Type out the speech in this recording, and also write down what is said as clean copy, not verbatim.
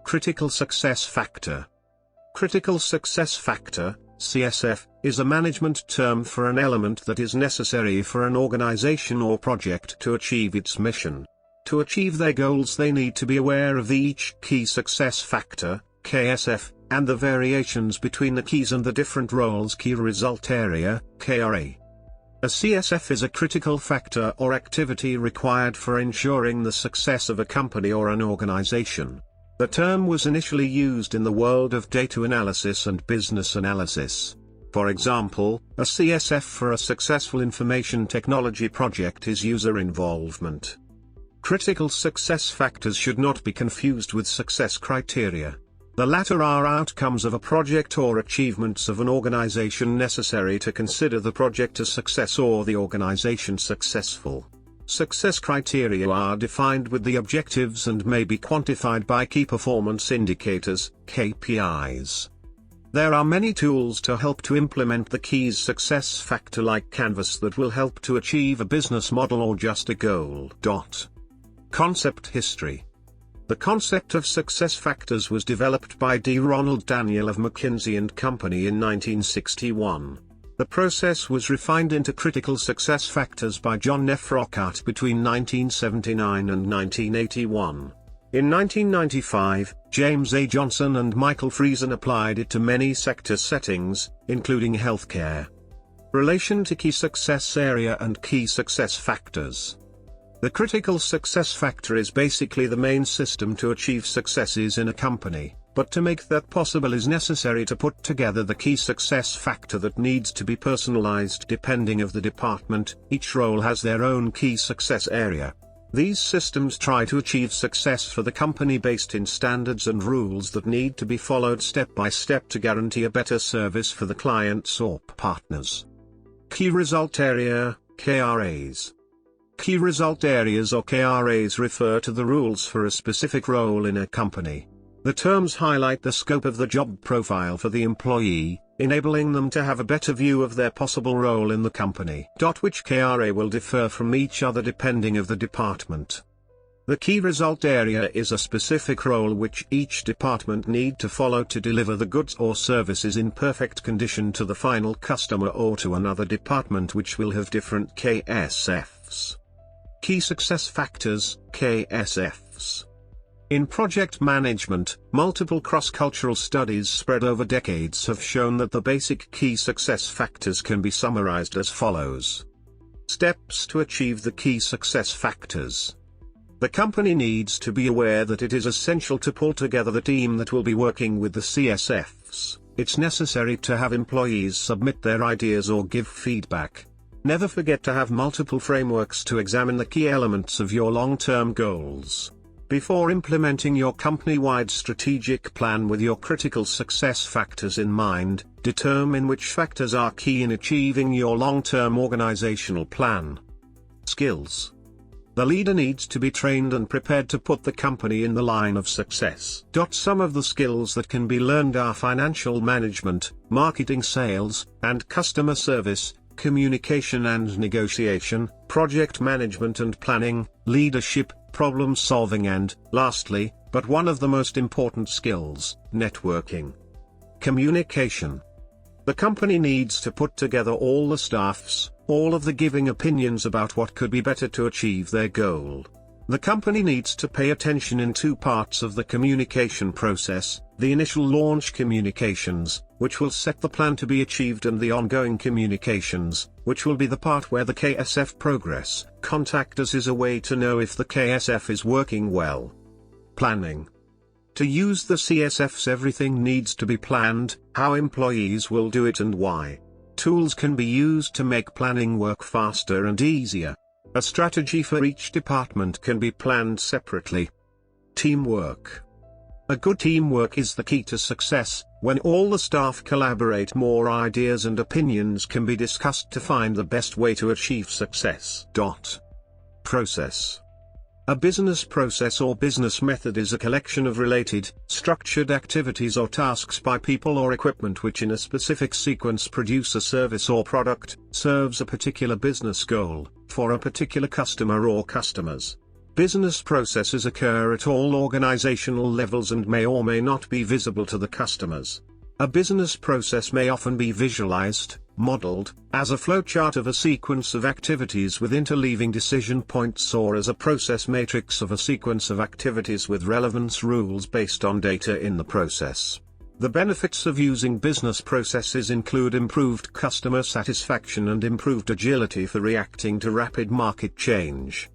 Critical Success Factor. Critical Success Factor, CSF, is a management term for an element that is necessary for an organization or project to achieve its mission. To achieve their goals, they need to be aware of each key success factor, KSF, and the variations between the keys and the different roles, key result area, KRA. A CSF is a critical factor or activity required for ensuring the success of a company or an organization. The term was initially used in the world of data analysis and business analysis. For example, a CSF for a successful information technology project is user involvement. Critical success factors should not be confused with success criteria. The latter are outcomes of a project or achievements of an organization necessary to consider the project a success or the organization successful. Success criteria are defined with the objectives and may be quantified by key performance indicators, KPIs. There are many tools to help to implement the key's success factor, like Canvas, that will help to achieve a business model or just a goal. Concept history. The concept of success factors was developed by D. Ronald Daniel of McKinsey & Company in 1961. The process was refined into critical success factors by John F. Rockhart between 1979 and 1981. In 1995, James A. Johnson and Michael Friesen applied it to many sector settings, including healthcare. Relation to key success area and key success factors. The critical success factor is basically the main system to achieve successes in a company. But to make that possible is necessary to put together the key success factor that needs to be personalized depending of the department. Each role has their own key success area. These systems try to achieve success for the company based in standards and rules that need to be followed step by step to guarantee a better service for the clients or partners. Key result area, KRAs. Key result areas or KRAs refer to the rules for a specific role in a company. The terms highlight the scope of the job profile for the employee, enabling them to have a better view of their possible role in the company. Which KRA will differ from each other depending of the department. The key result area is a specific role which each department need to follow to deliver the goods or services in perfect condition to the final customer or to another department, which will have different KSFs. Key success factors, KSFs. In project management, multiple cross-cultural studies spread over decades have shown that the basic key success factors can be summarized as follows. Steps to achieve the key success factors. The company needs to be aware that it is essential to pull together the team that will be working with the CSFs. It's necessary to have employees submit their ideas or give feedback. Never forget to have multiple frameworks to examine the key elements of your long-term goals. Before implementing your company-wide strategic plan with your critical success factors in mind, determine which factors are key in achieving your long-term organizational plan. Skills. The leader needs to be trained and prepared to put the company in the line of success. Some of the skills that can be learned are financial management, marketing, sales, and customer service, communication and negotiation, project management and planning, leadership, problem solving, and, lastly, but one of the most important skills, networking. Communication. The company needs to put together all the staffs, all of the giving opinions about what could be better to achieve their goal. The company needs to pay attention in two parts of the communication process: the initial launch communications, which will set the plan to be achieved, and the ongoing communications, which will be the part where the KSF progress. Contact us is a way to know if the KSF is working well. Planning. To use the CSFs, everything needs to be planned: how employees will do it and why. Tools can be used to make planning work faster and easier. A strategy for each department can be planned separately. Teamwork. A good teamwork is the key to success. When all the staff collaborate, more ideas and opinions can be discussed to find the best way to achieve success. Process. A business process or business method is a collection of related, structured activities or tasks by people or equipment which in a specific sequence produce a service or product, serves a particular business goal, for a particular customer or customers. Business processes occur at all organizational levels and may or may not be visible to the customers. A business process may often be visualized, modeled, as a flowchart of a sequence of activities with interleaving decision points, or as a process matrix of a sequence of activities with relevance rules based on data in the process. The benefits of using business processes include improved customer satisfaction and improved agility for reacting to rapid market change.